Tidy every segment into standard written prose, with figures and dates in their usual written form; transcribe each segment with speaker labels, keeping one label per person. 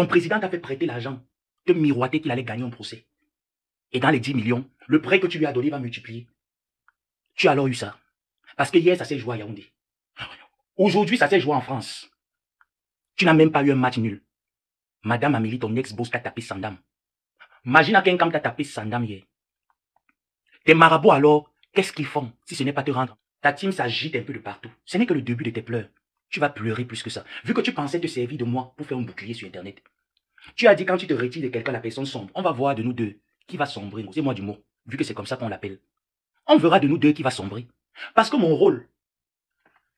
Speaker 1: Ton président t'a fait prêter l'argent, te miroiter qu'il allait gagner un procès. Et dans les 10 millions, le prêt que tu lui as donné va multiplier. Tu as alors eu ça. Parce que hier, ça s'est joué à Yaoundé. Aujourd'hui, ça s'est joué en France. Tu n'as même pas eu un match nul. Madame Amélie, ton ex-boss t'a tapé Sandam. Imagine à quelqu'un t'a tapé Sandam hier. Tes marabouts alors, qu'est-ce qu'ils font si ce n'est pas te rendre? Ta team s'agite un peu de partout. Ce n'est que le début de tes pleurs. Tu vas pleurer plus que ça. Vu que tu pensais te servir de moi pour faire un bouclier sur Internet. Tu as dit quand tu te retires de quelqu'un, la personne sombre. On va voir de nous deux qui va sombrer. C'est moi du mot, vu que c'est comme ça qu'on l'appelle. On verra de nous deux qui va sombrer. Parce que mon rôle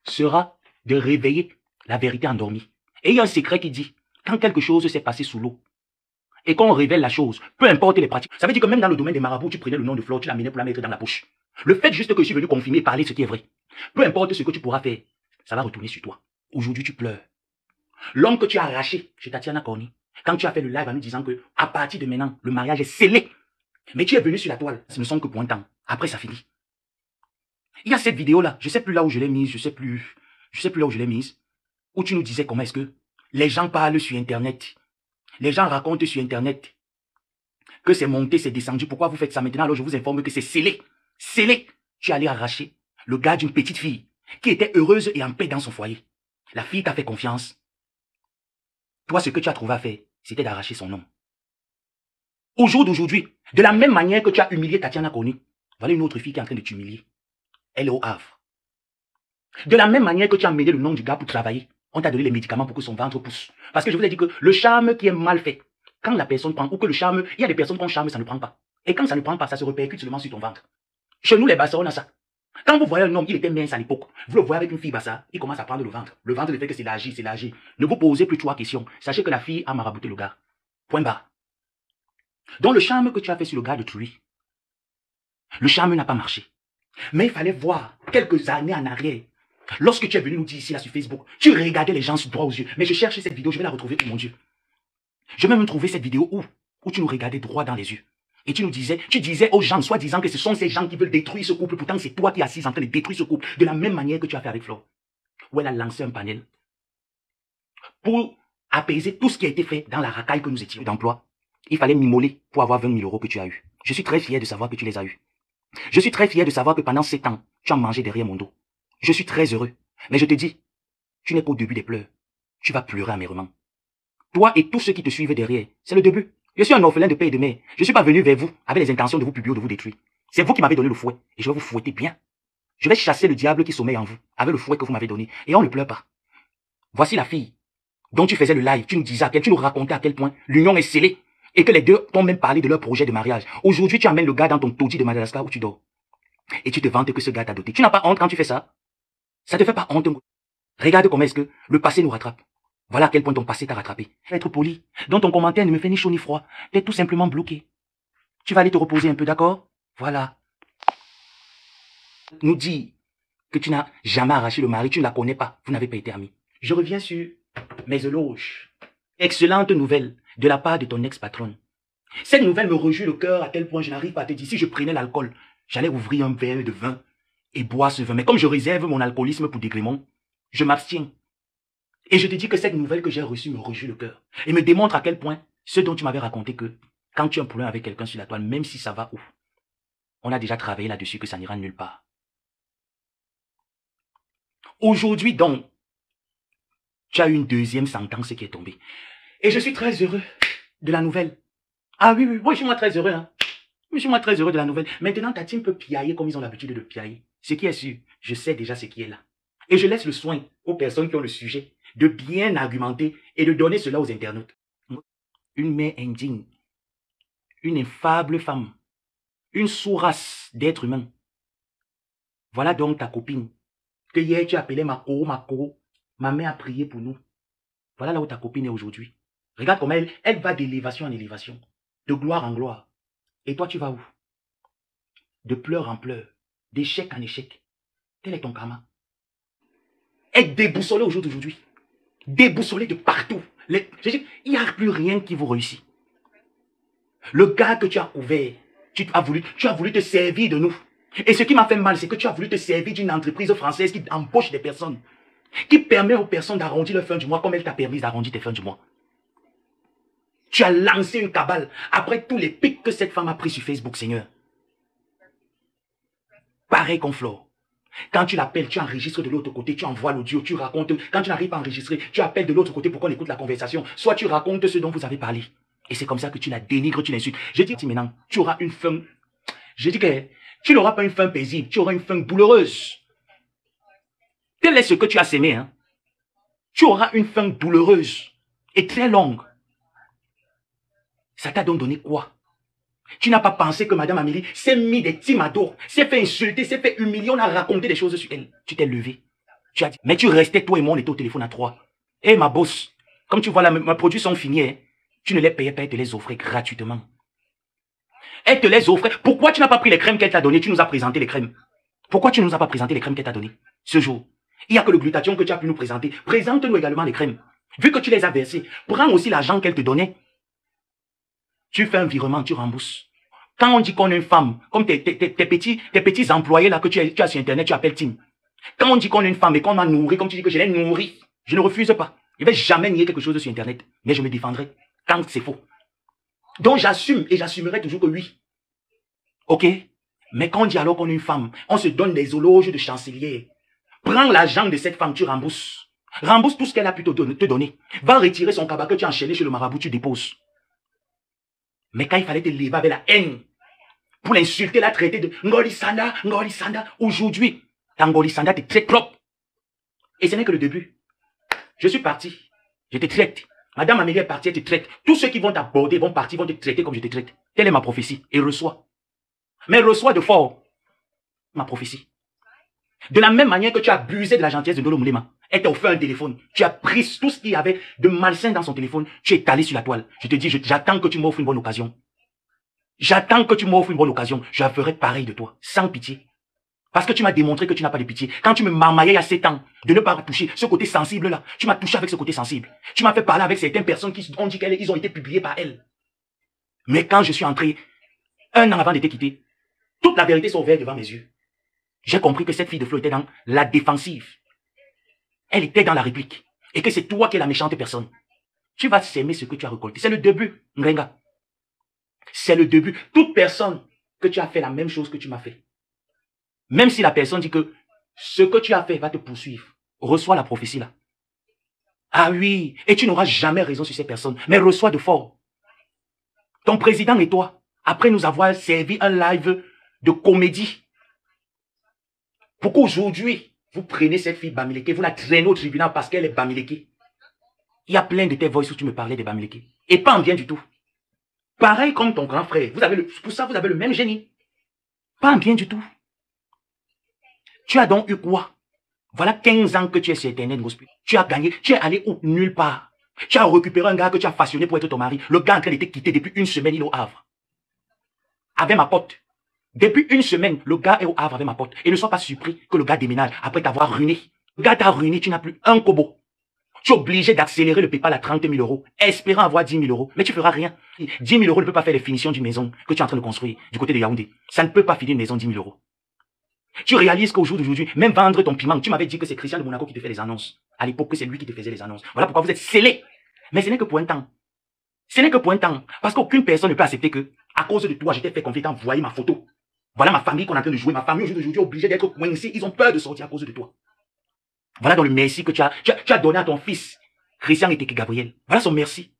Speaker 1: sera de réveiller la vérité endormie. Et il y a un secret qui dit, quand quelque chose s'est passé sous l'eau, et qu'on révèle la chose, peu importe les pratiques. Ça veut dire que même dans le domaine des marabouts, tu prenais le nom de Flore, tu l'amenais pour la mettre dans la poche. Le fait juste que je suis venu confirmer et parler ce qui est vrai, peu importe ce que tu pourras faire, ça va retourner sur toi. Aujourd'hui, tu pleures. L'homme que tu as arraché chez Tatiana Corny, quand tu as fait le live en nous disant que à partir de maintenant, le mariage est scellé. Mais tu es venu sur la toile, ce ne sont que pour un temps. Après, ça finit. Il y a cette vidéo-là, je ne sais plus là où je l'ai mise, je sais plus là où je l'ai mise, où tu nous disais comment est-ce que les gens parlent sur Internet. Les gens racontent sur Internet que c'est monté, c'est descendu. Pourquoi vous faites ça maintenant? Alors je vous informe que c'est scellé. Scellé. Tu es allé arracher le gars d'une petite fille qui était heureuse et en paix dans son foyer. La fille t'a fait confiance. Toi, ce que tu as trouvé à faire, c'était d'arracher son nom. Au jour d'aujourd'hui, de la même manière que tu as humilié Tatiana Corny, voilà une autre fille qui est en train de t'humilier. Elle est au Havre. De la même manière que tu as mêlé le nom du gars pour travailler, on t'a donné les médicaments pour que son ventre pousse. Parce que je vous ai dit que le charme qui est mal fait, quand la personne prend, ou que le charme, il y a des personnes qu'on charme, ça ne prend pas. Et quand ça ne prend pas, ça se répercute seulement sur ton ventre. Chez nous, les Bassa, on a ça. Quand vous voyez un homme, il était mince à l'époque, vous le voyez avec une fille Bassa, il commence à prendre le ventre. Le ventre, le fait que c'est l'âge, c'est l'âge. Ne vous posez plus 3 questions. Sachez que la fille a marabouté le gars. Point barre. Donc le charme que tu as fait sur le gars de Truy, le charme n'a pas marché. Mais il fallait voir quelques années en arrière. Lorsque tu es venu nous dire ici, là, sur Facebook, tu regardais les gens droit aux yeux. Mais je cherche cette vidéo, je vais la retrouver, oh mon Dieu. Je vais même trouver cette vidéo où tu nous regardais droit dans les yeux. Et tu disais aux gens, soi-disant que ce sont ces gens qui veulent détruire ce couple. Pourtant, c'est toi qui es assise en train de détruire ce couple. De la même manière que tu as fait avec Flore. Où elle a lancé un panel pour apaiser tout ce qui a été fait dans la racaille que nous étions d'emploi. Il fallait m'immoler pour avoir 20 000 € que tu as eu. Je suis très fier de savoir que tu les as eus. Je suis très fier de savoir que pendant 7 ans, tu as mangé derrière mon dos. Je suis très heureux. Mais je te dis, tu n'es qu'au début des pleurs. Tu vas pleurer amèrement. Toi et tous ceux qui te suivent derrière, c'est le début. Je suis un orphelin de père et de mère. Je ne suis pas venu vers vous avec les intentions de vous publier ou de vous détruire. C'est vous qui m'avez donné le fouet. Et je vais vous fouetter bien. Je vais chasser le diable qui sommeille en vous avec le fouet que vous m'avez donné. Et on ne pleure pas. Voici la fille dont tu faisais le live. Tu nous disais tu nous racontais à quel point l'union est scellée. Et que les deux t'ont même parlé de leur projet de mariage. Aujourd'hui, tu amènes le gars dans ton taudis de Madagascar où tu dors. Et tu te vantes que ce gars t'a doté. Tu n'as pas honte quand tu fais ça? Ça te fait pas honte? Regarde comment est-ce que le passé nous rattrape. Voilà à quel point ton passé t'a rattrapé. Être poli. Donc ton commentaire ne me fait ni chaud ni froid. T'es tout simplement bloqué. Tu vas aller te reposer un peu, d'accord? Voilà. Nous dit que tu n'as jamais arraché le mari, tu ne la connais pas. Vous n'avez pas été amis. Je reviens sur mes éloges. Excellente nouvelle de la part de ton ex-patronne. Cette nouvelle me réjouit le cœur à tel point je n'arrive pas à te dire. Si je prenais l'alcool, j'allais ouvrir un verre de vin et boire ce vin. Mais comme je réserve mon alcoolisme pour Dégrémont, je m'abstiens. Et je te dis que cette nouvelle que j'ai reçue me réjouit le cœur. Et me démontre à quel point ce dont tu m'avais raconté que quand tu as un problème avec quelqu'un sur la toile, même si ça va où, on a déjà travaillé là-dessus que ça n'ira nulle part. Aujourd'hui donc, tu as une deuxième sentence qui est tombée. Et je suis très heureux de la nouvelle. Ah oui, moi je suis moi très heureux. Hein. Je suis moi très heureux de la nouvelle. Maintenant, ta team peut piailler comme ils ont l'habitude de piailler. Ce qui est sûr, je sais déjà ce qui est là. Et je laisse le soin aux personnes qui ont le sujet de bien argumenter et de donner cela aux internautes. Une mère indigne, une infâme femme, une sous-race d'êtres humains. Voilà donc ta copine, que hier tu appelais Mako. Ma mère a prié pour nous. Voilà là où ta copine est aujourd'hui. Regarde comment elle va d'élévation en élévation, de gloire en gloire. Et toi tu vas où? De pleurs en pleurs, d'échec en échec. Tel est ton karma. Être déboussolé au jour d'aujourd'hui. Déboussolé de partout. Il n'y a plus rien qui vous réussit. Le gars que tu as ouvert, tu as voulu te servir de nous. Et ce qui m'a fait mal, c'est que tu as voulu te servir d'une entreprise française qui embauche des personnes, qui permet aux personnes d'arrondir leur fin du mois comme elle t'a permis d'arrondir tes fins du mois. Tu as lancé une cabale après tous les pics que cette femme a pris sur Facebook, Seigneur. Pareil qu'on Flore. Quand tu l'appelles, tu enregistres de l'autre côté, tu envoies l'audio, tu racontes. Quand tu n'arrives pas à enregistrer, tu appelles de l'autre côté pour qu'on écoute la conversation. Soit tu racontes ce dont vous avez parlé. Et c'est comme ça que tu la dénigres, tu l'insultes. Je dis maintenant, tu auras une fin. Je dis que tu n'auras pas une fin paisible, tu auras une fin douloureuse. Tel est ce que tu as sémé. Hein? Tu auras une fin douloureuse et très longue. Ça t'a donc donné quoi? Tu n'as pas pensé que Madame Amélie s'est mis des timados, s'est fait insulter, s'est fait humilier, on a raconté des choses sur elle. Tu t'es levé. Tu as dit, mais tu restais, toi et moi, on était au téléphone à 3. Eh ma boss, comme tu vois là, mes produits sont finis. Hein? Tu ne les payais pas, elle te les offrait gratuitement. Elle te les offrait. Pourquoi tu n'as pas pris les crèmes qu'elle t'a données? Tu nous as présenté les crèmes. Pourquoi tu ne nous as pas présenté les crèmes qu'elle t'a données ce jour? Il n'y a que le glutathion que tu as pu nous présenter. Présente-nous également les crèmes. Vu que tu les as versées, prends aussi l'argent qu'elle te donnait. Tu fais un virement, tu rembourses. Quand on dit qu'on est une femme, comme tes petits employés là que tu as sur Internet, tu appelles Tim. Quand on dit qu'on est une femme et qu'on m'a nourri, comme tu dis que je l'ai nourri, je ne refuse pas. Je ne vais jamais nier quelque chose sur Internet, mais je me défendrai quand c'est faux. Donc j'assume et j'assumerai toujours que oui. Ok? Mais quand on dit alors qu'on est une femme, on se donne des éloges de chancelier. Prends l'argent de cette femme, tu rembourses. Rembourse tout ce qu'elle a pu te donner. Va retirer son cabas que tu as enchaîné chez le marabout, tu déposes. Mais quand il fallait te lever avec la haine, pour l'insulter, la traiter de Ngolisanda, Ngolisanda, aujourd'hui, ta Ngolisanda te traite propre. Et ce n'est que le début. Je suis parti, je te traite. Madame Amélie est partie, elle te traite. Tous ceux qui vont t'aborder, vont partir, vont te traiter comme je te traite. Telle est ma prophétie. Et reçois. Mais reçois de fort ma prophétie. De la même manière que tu as abusé de la gentillesse de Ndolo Moulema. Elle t'a offert un téléphone. Tu as pris tout ce qu'il y avait de malsain dans son téléphone. Tu es étalé sur la toile. Je te dis, j'attends que tu m'offres une bonne occasion. J'attends que tu m'offres une bonne occasion. Je ferai pareil de toi, sans pitié. Parce que tu m'as démontré que tu n'as pas de pitié. Quand tu me marmaillais il y a 7 ans, de ne pas toucher ce côté sensible-là, tu m'as touché avec ce côté sensible. Tu m'as fait parler avec certaines personnes qui ont dit qu'ils ont été publiées par elle. Mais quand je suis entré, 1 an avant de te quitter, toute la vérité s'est ouverte devant mes yeux. J'ai compris que cette fille de Flo était dans la défensive. Elle était dans la réplique. Et que c'est toi qui es la méchante personne. Tu vas s'aimer ce que tu as récolté. C'est le début, Ngrenga. C'est le début. Toute personne que tu as fait la même chose que tu m'as fait. Même si la personne dit que ce que tu as fait va te poursuivre. Reçois la prophétie là. Ah oui. Et tu n'auras jamais raison sur ces personnes. Mais reçois de fort. Ton président et toi, après nous avoir servi un live de comédie, pourquoi aujourd'hui, vous prenez cette fille Bamileke, vous la traînez au tribunal parce qu'elle est Bamileke? Il y a plein de tes voix où tu me parlais de Bamileke. Et pas en bien du tout. Pareil comme ton grand frère. Pour ça, vous avez le même génie. Pas en bien du tout. Tu as donc eu quoi? Voilà 15 ans que tu es sur Internet, tu as gagné. Tu es allé où? Nulle part. Tu as récupéré un gars que tu as façonné pour être ton mari. Le gars en train d'être quitté depuis 1 semaine, il est au Havre. Avec ma pote. Depuis 1 semaine, le gars est au Havre avec ma pote. Et ne sois pas surpris que le gars déménage après t'avoir ruiné. Le gars t'a ruiné, tu n'as plus un kobo. Tu es obligé d'accélérer le PayPal à 30 000 €, espérant avoir 10 000 € Mais tu feras rien. 10 000 € ne peut pas faire les finitions d'une maison que tu es en train de construire du côté de Yaoundé. Ça ne peut pas finir une maison 10 000 €. Tu réalises qu'au jour d'aujourd'hui, même vendre ton piment, tu m'avais dit que c'est Christian de Monaco qui te fait les annonces. À l'époque, que c'est lui qui te faisait les annonces. Voilà pourquoi vous êtes scellés. Mais ce n'est que pour un temps. Ce n'est que pour un temps. Parce qu'aucune personne ne peut accepter que, à cause de toi, je t'ai fait confier d'envoyer ma photo. Voilà ma famille qu'on est en train de jouer. Ma famille aujourd'hui est obligée d'être coincée. Ils ont peur de sortir à cause de toi. Voilà dans le merci que tu as donné à ton fils, Christian et Gabriel. Voilà son merci.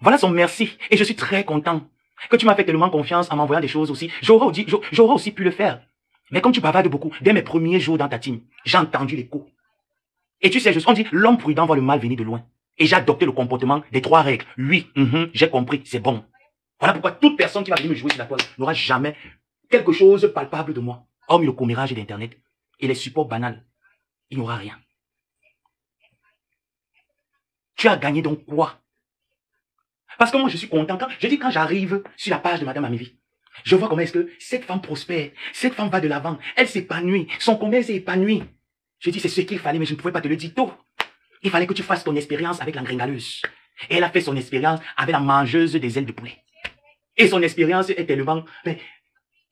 Speaker 1: Voilà son merci. Et je suis très content que tu m'as fait tellement confiance en m'envoyant des choses aussi. J'aurais aussi pu le faire. Mais comme tu bavardes beaucoup, dès mes premiers jours dans ta team, j'ai entendu l'écho. Et tu sais, on dit, l'homme prudent voit le mal venir de loin. Et j'ai adopté le comportement des 3 règles. Oui, j'ai compris, c'est bon. Voilà pourquoi toute personne qui va venir me jouer sur la toile n'aura jamais quelque chose palpable de moi. Hormis le commérage d'Internet et les supports banals. Il n'y aura rien. Tu as gagné donc quoi? Parce que moi, je suis content. Quand j'arrive sur la page de Madame Amélie, je vois comment est-ce que cette femme prospère, cette femme va de l'avant, elle s'épanouit, son commerce est épanoui. Je dis, c'est ce qu'il fallait, mais je ne pouvais pas te le dire tôt. Il fallait que tu fasses ton expérience avec la gringaleuse. Et elle a fait son expérience avec la mangeuse des ailes de poulet. Et son expérience est tellement... Mais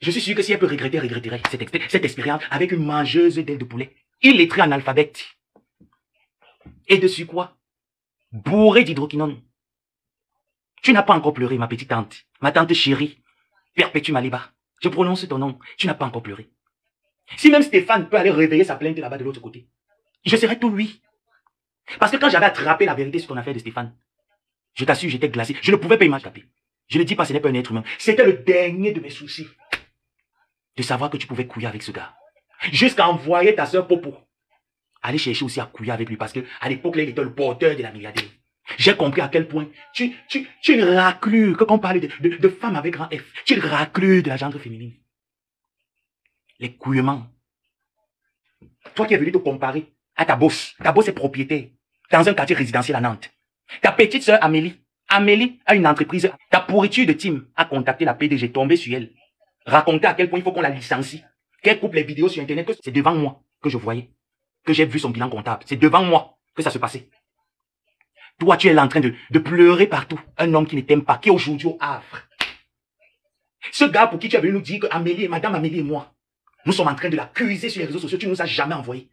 Speaker 1: je suis sûr que si elle peut regretter, elle regretterait cette expérience avec une mangeuse d'ailes de poulet. Il est très analphabète. Et dessus quoi? Bourré d'hydroquinone. Tu n'as pas encore pleuré, ma petite tante. Ma tante chérie, Perpétue Maliba. Je prononce ton nom. Tu n'as pas encore pleuré. Si même Stéphane peut aller réveiller sa plainte là-bas de l'autre côté, je serais tout oui. Parce que quand j'avais attrapé la vérité sur ton affaire de Stéphane, je t'assure, j'étais glacé. Je ne pouvais pas imaginer. Je ne dis pas, ce n'est pas un être humain. C'était le dernier de mes soucis. De savoir que tu pouvais couiller avec ce gars. Jusqu'à envoyer ta soeur Popo. Aller chercher aussi à couiller avec lui. Parce que à l'époque, là, il était le porteur de la milliardaire. J'ai compris à quel point tu es une raclure. Quand on parle de femme avec grand F, tu es une raclure de la gendre féminine. Les couillements. Toi qui es venu te comparer à ta bosse. Ta bosse est propriétaire. Dans un quartier résidentiel à Nantes. Ta petite sœur Amélie. Amélie a une entreprise. Ta pourriture de team a contacté la PDG, tombé sur elle. Raconter à quel point il faut qu'on la licencie. Qu'elle coupe les vidéos sur Internet. C'est devant moi que je voyais. Que j'ai vu son bilan comptable. C'est devant moi que ça se passait. Toi, tu es là en train de pleurer partout. Un homme qui ne t'aime pas, qui est aujourd'hui au Havre. Ce gars pour qui tu es venu nous dire que Amélie, Madame Amélie et moi, nous sommes en train de l'accuser sur les réseaux sociaux, tu ne nous as jamais envoyé.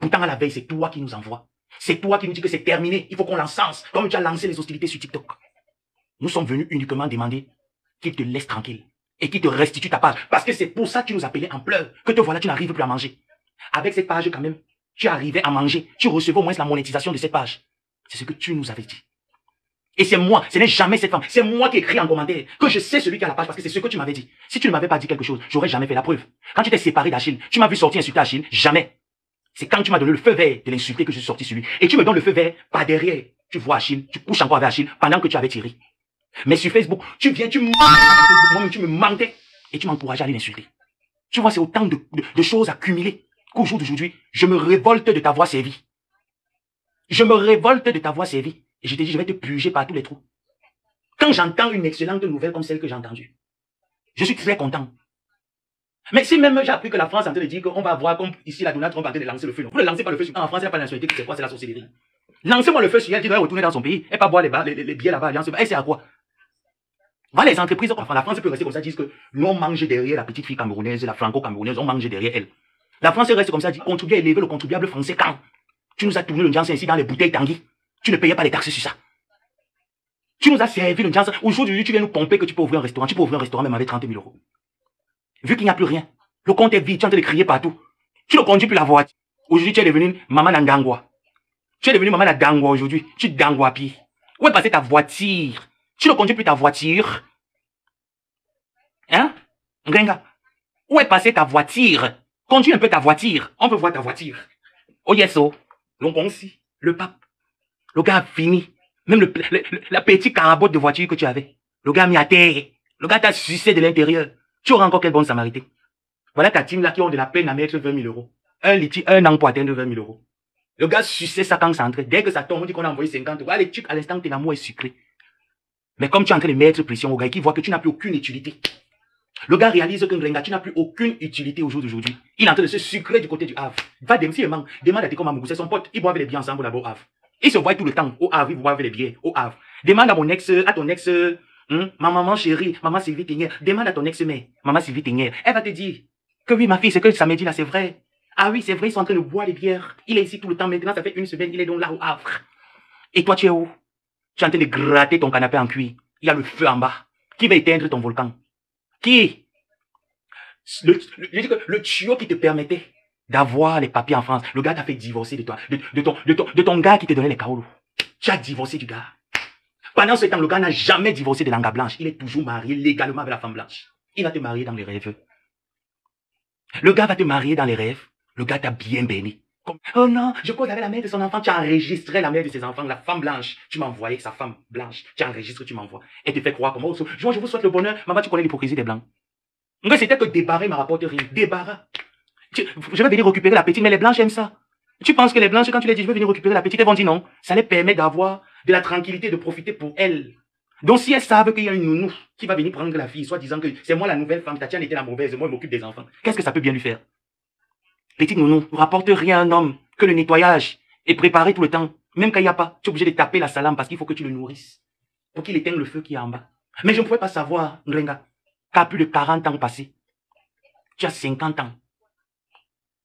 Speaker 1: Pourtant, à la veille, c'est toi qui nous envoie. C'est toi qui nous dis que c'est terminé. Il faut qu'on l'encense, comme tu as lancé les hostilités sur TikTok. Nous sommes venus uniquement demander qu'il te laisse tranquille et qu'il te restitue ta page. Parce que c'est pour ça que tu nous appelais en pleurs, que te voilà, tu n'arrives plus à manger. Avec cette page, quand même, tu arrivais à manger. Tu recevais au moins la monétisation de cette page. C'est ce que tu nous avais dit. Et c'est moi, ce n'est jamais cette femme. C'est moi qui écris en commentaire que je sais celui qui a la page parce que c'est ce que tu m'avais dit. Si tu ne m'avais pas dit quelque chose, j'aurais jamais fait la preuve. Quand tu t'es séparé d'Achille, tu m'as vu sortir insulter Achille, jamais. C'est quand tu m'as donné le feu vert de l'insulter que je suis sorti sur lui. Et tu me donnes le feu vert par derrière. Tu vois Achille, tu couches encore avec Achille pendant que tu avais tiré. Mais sur Facebook, tu viens, tu moi-même tu me mentais et tu m'encourageais à aller l'insulter. Tu vois, c'est autant de choses accumulées qu'au jour d'aujourd'hui, je me révolte de t'avoir servi. Je me révolte de t'avoir servi. Et je t'ai dit, je vais te purger par tous les trous. Quand j'entends une excellente nouvelle comme celle que j'ai entendue, je suis très content. Mais si même j'ai appris que la France est en train de dire qu'on va voir comme ici la Donald Trump est en train de lancer le feu. Vous ne lancez pas le feu sur... En France, il n'y a pas de nationalité, c'est quoi? C'est la sorcellerie. Lancez-moi le feu sur elle, qui doit retourner dans son pays et pas boire les billets là-bas. Elle sait à quoi? Voilà les entreprises, enfin, la France peut rester comme ça, disent que nous on mange derrière la petite fille camerounaise, la franco-camerounaise, on mange derrière elle. La France reste comme ça, dit contribuer à élever le contribuable français quand tu nous as tourné le Janssen ici dans les bouteilles Tanguy. Tu ne payais pas les taxes sur ça. Tu nous as servi le Janssen. Aujourd'hui, tu viens nous pomper que tu peux ouvrir un restaurant. Tu peux ouvrir un restaurant même avec 30 000 euros. Vu qu'il n'y a plus rien, le compte est vide, tu es en train de crier partout. Tu ne conduis plus la voiture. Aujourd'hui, tu es devenu maman Nangangwa. Tu es devenu maman Nangangwa aujourd'hui. Tu Dangwapi. Où est passée ta voiture? Tu ne conduis plus ta voiture. Hein? Ngenga. Où est passée ta voiture? Conduis un peu ta voiture. On veut voir ta voiture. Oh yes, oh. L'ongonsi, le pape. Le gars a fini. Même la petite carabote de voiture que tu avais. Le gars a mis à terre. Le gars t'a sucé de l'intérieur. Tu auras encore quelle bonne samarité. Voilà ta team là qui ont de la peine à mettre 20 000 euros. Un litige, un an pour atteindre 20 000 euros. Le gars suçait ça quand ça entrait. Dès que ça tombe, on dit qu'on a envoyé 50 euros. Allez, à l'instant, t'es l'amour est sucré. Mais comme tu es en train de mettre pression au gars qui voit que tu n'as plus aucune utilité. Le gars réalise que Nrenga, tu n'as plus aucune utilité au jour d'aujourd'hui. Il est en train de se sucrer du côté du Havre. Va demande à tes comme c'est son pote. Ils boivent les bières ensemble là-bas au Havre. Ils se voient tout le temps au Havre, ils boivent les bières au Havre. Demande à ton ex, ma maman chérie, maman Sylvie Tenière. Demande à ton ex-mère, maman Sylvie Tenière. Elle va te dire que oui, ma fille, ce que ça me dit là, c'est vrai. Ah oui, c'est vrai, ils sont en train de boire les bières. Il est ici tout le temps. Maintenant, ça fait une semaine, il est donc là au Havre. Et toi, tu es où? Tu es en train de gratter ton canapé en cuir. Il y a le feu en bas. Qui va éteindre ton volcan? Qui? Le tuyau qui te permettait d'avoir les papiers en France. Le gars t'a fait divorcer de toi, de ton gars qui te donnait les kaoulous. Tu as divorcé du gars. Pendant ce temps, le gars n'a jamais divorcé de l'anga blanche. Il est toujours marié légalement avec la femme blanche. Il va te marier dans les rêves. Le gars va te marier dans les rêves. Le gars t'a bien béni. Comme, oh non, je cause avec la mère de son enfant. Tu as enregistré la mère de ses enfants, la femme blanche. Tu m'as envoyé sa femme blanche. Tu enregistres, tu m'envoies. Elle te fait croire comment. Je vous souhaite le bonheur. Maman, tu connais l'hypocrisie des blancs. Mais c'était que débarrer me rapporte rien. Débarras. Je vais venir récupérer la petite, mais les blanches aiment ça. Tu penses que les blanches, quand tu les dis, je vais venir récupérer la petite, elles vont dire non. Ça les permet d'avoir de la tranquillité, de profiter pour elles. Donc si elles savent qu'il y a une nounou qui va venir prendre la fille, soit disant que c'est moi la nouvelle femme, Tatiana était la mauvaise, moi je m'occupe des enfants. Qu'est-ce que ça peut bien lui faire? Petite nounou, ne rapporte rien à un homme que le nettoyage est préparé tout le temps. Même quand il n'y a pas, tu es obligé de taper la salame parce qu'il faut que tu le nourrisses. Pour qu'il éteigne le feu qui est en bas. Mais je ne pouvais pas savoir, Ngrenga, qu'à plus de 40 ans passés. Tu as 50 ans.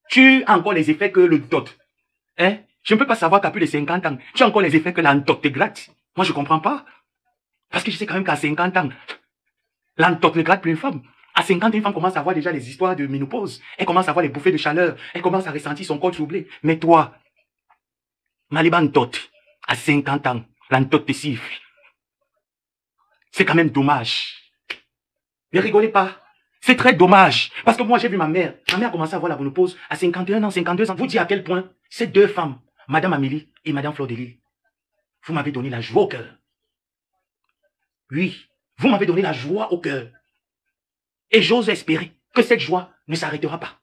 Speaker 1: Tu as encore les effets que le dot. Hein? Je ne peux pas savoir qu'à plus de 50 ans, tu as encore les effets que la dot te gratte. Moi, je ne comprends pas. Parce que je sais quand même qu'à 50 ans, l'entote ne gratte plus une femme. À 50 ans, une femme commence à voir déjà les histoires de ménopause. Elle commence à voir les bouffées de chaleur. Elle commence à ressentir son corps troublé. Mais toi, Maliba entote, à 50 ans, l'entote te siffle. C'est quand même dommage. Ne rigolez pas. C'est très dommage. Parce que moi, j'ai vu ma mère. Ma mère a commencé à voir la ménopause à 51 ans, 52 ans. Vous dites à quel point ces deux femmes, Madame Amélie et Madame Fleur de Lys, vous m'avez donné la joie au cœur. Oui, vous m'avez donné la joie au cœur. Et j'ose espérer que cette joie ne s'arrêtera pas.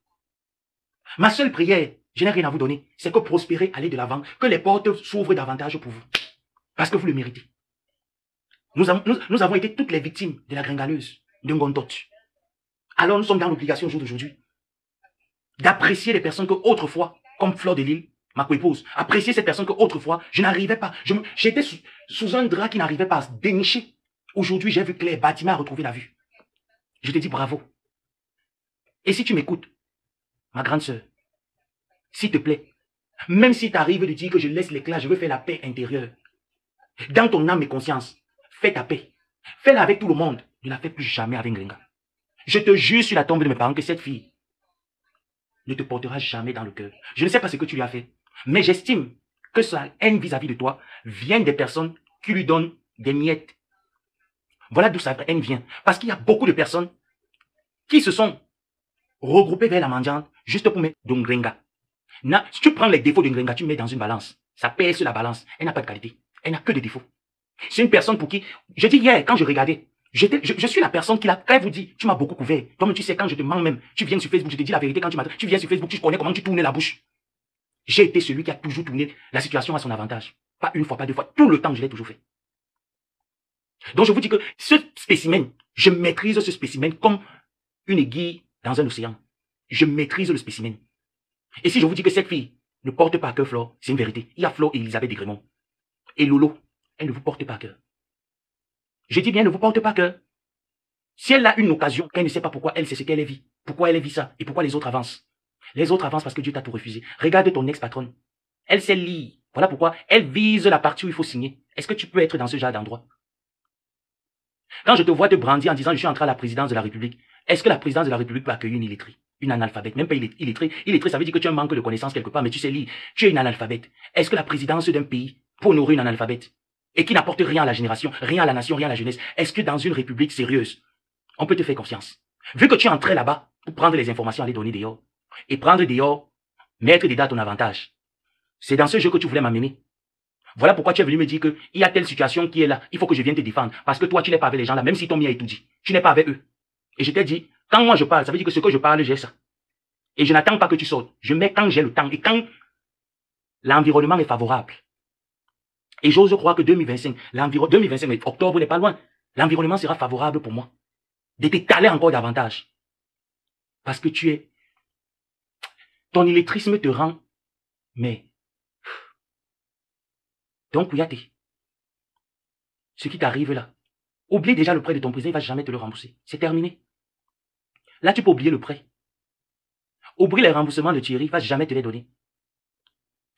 Speaker 1: Ma seule prière, je n'ai rien à vous donner, c'est que prospérez, allez de l'avant, que les portes s'ouvrent davantage pour vous. Parce que vous le méritez. Nous avons été toutes les victimes de la gringaleuse, de Ngontot. Alors nous sommes dans l'obligation au jour d'aujourd'hui d'apprécier les personnes que autrefois, comme Fleur de Lys, ma co-épouse, apprécier cette personne que autrefois, je n'arrivais pas. J'étais sous un drap qui n'arrivait pas à se dénicher. Aujourd'hui, j'ai vu clair, Batima a retrouvé la vue. Je te dis bravo. Et si tu m'écoutes, ma grande sœur, s'il te plaît, même si t'arrives de dire que je laisse l'éclat, je veux faire la paix intérieure, dans ton âme et conscience, fais ta paix. Fais-la avec tout le monde. Ne la fais plus jamais avec Ngrenga. Je te jure sur la tombe de mes parents que cette fille ne te portera jamais dans le cœur. Je ne sais pas ce que tu lui as fait, mais j'estime que sa haine vis-à-vis de toi vient des personnes qui lui donnent des miettes. Voilà d'où sa haine vient. Parce qu'il y a beaucoup de personnes qui se sont regroupées vers la mendiante juste pour mettre de Ngrenga. Si tu prends les défauts de Ngrenga, tu mets dans une balance. Ça pèse sur la balance. Elle n'a pas de qualité. Elle n'a que des défauts. C'est une personne pour qui... Je dis hier, quand je regardais, je suis la personne qui l'a... Quand elle vous dit, tu m'as beaucoup couvert. Toi-même, tu sais, quand je te mens même, tu viens sur Facebook, je te dis la vérité, quand tu viens sur Facebook, tu connais comment tu tournes la bouche. J'ai été celui qui a toujours tourné la situation à son avantage. Pas une fois, pas deux fois. Tout le temps, je l'ai toujours fait. Donc, je vous dis que ce spécimen, je maîtrise ce spécimen comme une aiguille dans un océan. Je maîtrise le spécimen. Et si je vous dis que cette fille ne porte pas à cœur Flore, c'est une vérité. Il y a Flore et Elisabeth Desgrémont. Et Lolo, elle ne vous porte pas à cœur. Je dis bien, ne vous porte pas à cœur. Si elle a une occasion, qu'elle ne sait pas pourquoi elle sait ce qu'elle vit, pourquoi elle vit ça, et pourquoi les autres avancent. Les autres avancent parce que Dieu t'a tout refusé. Regarde ton ex-patronne. Elle sait lire. Voilà pourquoi elle vise la partie où il faut signer. Est-ce que tu peux être dans ce genre d'endroit? Quand je te vois te brandir en disant je suis entré à la présidence de la République, est-ce que la présidence de la République peut accueillir une illettrée, une analphabète? Même pas illettrée. Illettrée, ça veut dire que tu as un manque de connaissances quelque part, mais tu sais lire. Tu es une analphabète. Est-ce que la présidence d'un pays peut nourrir une analphabète et qui n'apporte rien à la génération, rien à la nation, rien à la jeunesse? Est-ce que dans une république sérieuse, on peut te faire confiance? Vu que tu es entré là-bas pour prendre les informations, aller donner dehors, et prendre dehors, mettre des dates à ton avantage, c'est dans ce jeu que tu voulais m'amener. Voilà pourquoi tu es venu me dire qu'il y a telle situation qui est là, il faut que je vienne te défendre. Parce que toi, tu n'es pas avec les gens là, même si ton mien est tout dit. Tu n'es pas avec eux. Et je t'ai dit, quand moi je parle, ça veut dire que ce que je parle, j'ai ça. Et je n'attends pas que tu sortes. Je mets quand j'ai le temps et quand l'environnement est favorable. Et j'ose croire que 2025, 2025, octobre n'est pas loin. L'environnement sera favorable pour moi. De t'étaler encore davantage. Parce que ton illettrisme te rend, mais... Donc, Kouyaté, ce qui t'arrive là, oublie déjà le prêt de ton président, il ne va jamais te le rembourser. C'est terminé. Là, tu peux oublier le prêt. Oublie les remboursements de Thierry, il ne va jamais te les donner.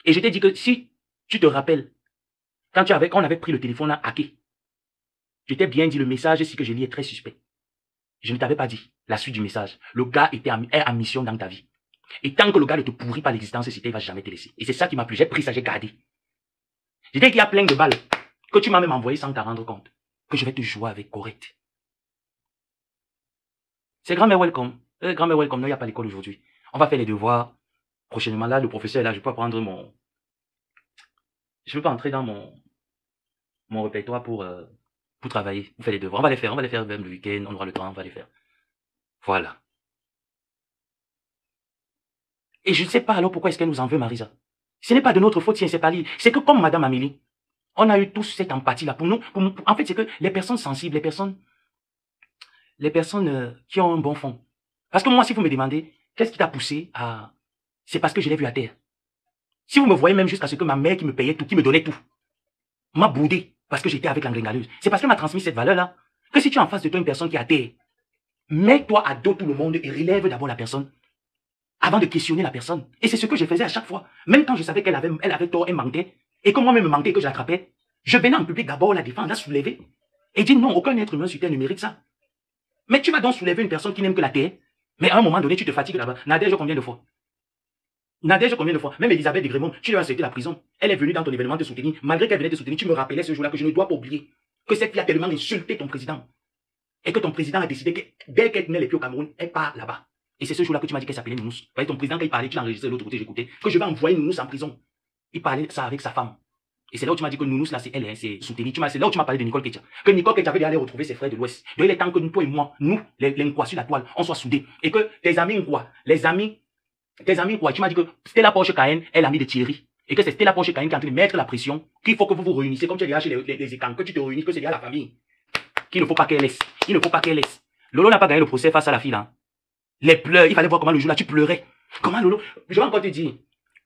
Speaker 1: Et je t'ai dit que si tu te rappelles, quand on avait pris le téléphone à hacké, je t'ai bien dit le message, si que je lis est très suspect. Je ne t'avais pas dit la suite du message. Le gars est en mission dans ta vie. Et tant que le gars ne te pourrit pas l'existence, il ne va jamais te laisser. Et c'est ça qui m'a plu. J'ai pris ça, j'ai gardé. Je dis qu'il y a plein de balles que tu m'as même envoyé sans t'en rendre compte. Que je vais te jouer avec correct. C'est grand-mère welcome. Grand-mère welcome. Non, il n'y a pas l'école aujourd'hui. On va faire les devoirs. Prochainement, là, le professeur est là. Je peux prendre je peux pas entrer dans mon répertoire pour travailler. On fait les devoirs. On va les faire même le week-end. On aura le temps, on va les faire. Voilà. Et je ne sais pas alors pourquoi est-ce qu'elle nous en veut, Marisa. Ce n'est pas de notre faute si elle s'est pas liée. C'est que comme Madame Amélie, on a eu tous cette empathie-là. Pour nous, en fait, c'est que les personnes sensibles, les personnes qui ont un bon fond. Parce que moi, si vous me demandez, qu'est-ce qui t'a poussé à... C'est parce que je l'ai vu à terre. Si vous me voyez même jusqu'à ce que ma mère qui me payait tout, qui me donnait tout, m'a boudé parce que j'étais avec l'engringaleuse. C'est parce qu'elle m'a transmis cette valeur-là. Que si tu as en face de toi une personne qui est à terre, mets-toi à dos tout le monde et relève d'abord la personne. Avant de questionner la personne. Et c'est ce que je faisais à chaque fois. Même quand je savais qu'elle avait tort, elle mentait. Et que moi-même me mentais et que je l'attrapais, je venais en public d'abord la défendre, la soulever. Et dis non, aucun être humain sur Terre ne mérite ça. Mais tu vas donc soulever une personne qui n'aime que la terre. Mais à un moment donné, tu te fatigues là-bas. Nadège, combien de fois? Nadège, combien de fois? Même Elisabeth de Grémont, tu lui as accepté la prison. Elle est venue dans ton événement te soutenir. Malgré qu'elle venait te soutenir, tu me rappelais ce jour-là que je ne dois pas oublier que cette fille a tellement insulté ton président. Et que ton président a décidé que dès qu'elle tenait les pieds au Cameroun, elle part là-bas. Et c'est ce jour-là que tu m'as dit qu'elle s'appelait Nounous. Vous voyez, ton président, quand il parlait, tu l'as enregistré de l'autre côté, j'écoutais, que je vais envoyer Nounous en prison. Il parlait ça avec sa femme. Et c'est là où tu m'as dit que Nounous, là, c'est elle, hein, c'est soutenu. C'est là où tu m'as parlé de Nicole Ketia. Que Nicole Ketia avait aller retrouver ses frères de l'Ouest. Donc il est temps que nous, toi et moi, nous, les Nkwa sur la toile, on soit soudés. Et que tes amis Nkwa, tes amis Nkwa, tu m'as dit que Stella Porsche Cahen est l'ami de Thierry. Et que c'est Stella Porsche Cahen qui est en train de mettre la pression, qu'il faut que vous vous réunissez, comme tu as déjà chez les écrans, que tu te réunisses, que c'est déjà la famille. Qu'il ne faut pas qu'elle laisse. Il ne faut pas qu'elle laisse. Lolo n'a pas gagné le procès face à la fille, là. Les pleurs, il fallait voir comment le jour-là, tu pleurais. Comment Lolo? Je vais encore te dire.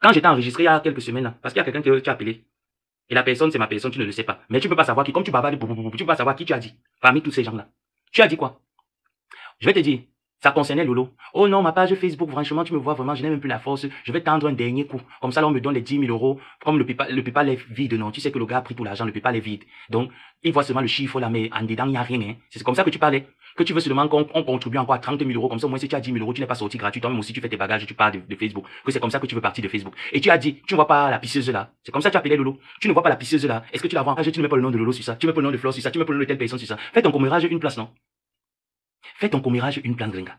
Speaker 1: Quand j'étais enregistré il y a quelques semaines, là, parce qu'il y a quelqu'un que tu as appelé. Et la personne, c'est ma personne, tu ne le sais pas. Mais tu ne peux pas savoir qui, comme tu bavardes, tu ne peux pas savoir qui tu as dit. Parmi tous ces gens-là. Tu as dit quoi? Je vais te dire. Ça concernait Lolo. Oh non, ma page Facebook, franchement, tu me vois vraiment, je n'ai même plus la force. Je vais tendre un dernier coup. Comme ça, là, on me donne les 10 000 euros. Comme le PayPal est vide, non. Tu sais que le gars a pris tout l'argent, le PayPal est vide. Donc, il voit seulement le chiffre là, mais en dedans, il n'y a rien. Hein. C'est comme ça que tu parlais. Que tu veux seulement qu'on contribue encore à 30 000 euros. Comme ça, au moins, si tu as 10 000 euros, tu n'es pas sorti gratuit. Toi-même aussi, tu fais tes bagages, tu parles de Facebook. Que c'est comme ça que tu veux partir de Facebook. Et tu as dit, tu ne vois pas la pisseuse là. C'est comme ça que tu appelais Lolo. Tu ne vois pas la pisseuse là. Est-ce que tu la vois? Tu ne mets pas le nom de Lolo sur ça. Tu mets pas le nom de Flore sur ça. Tu mets pas le nom de telle personne sur ça. Fais ton commérage une place, non? Fais ton commérage une place, Gringa.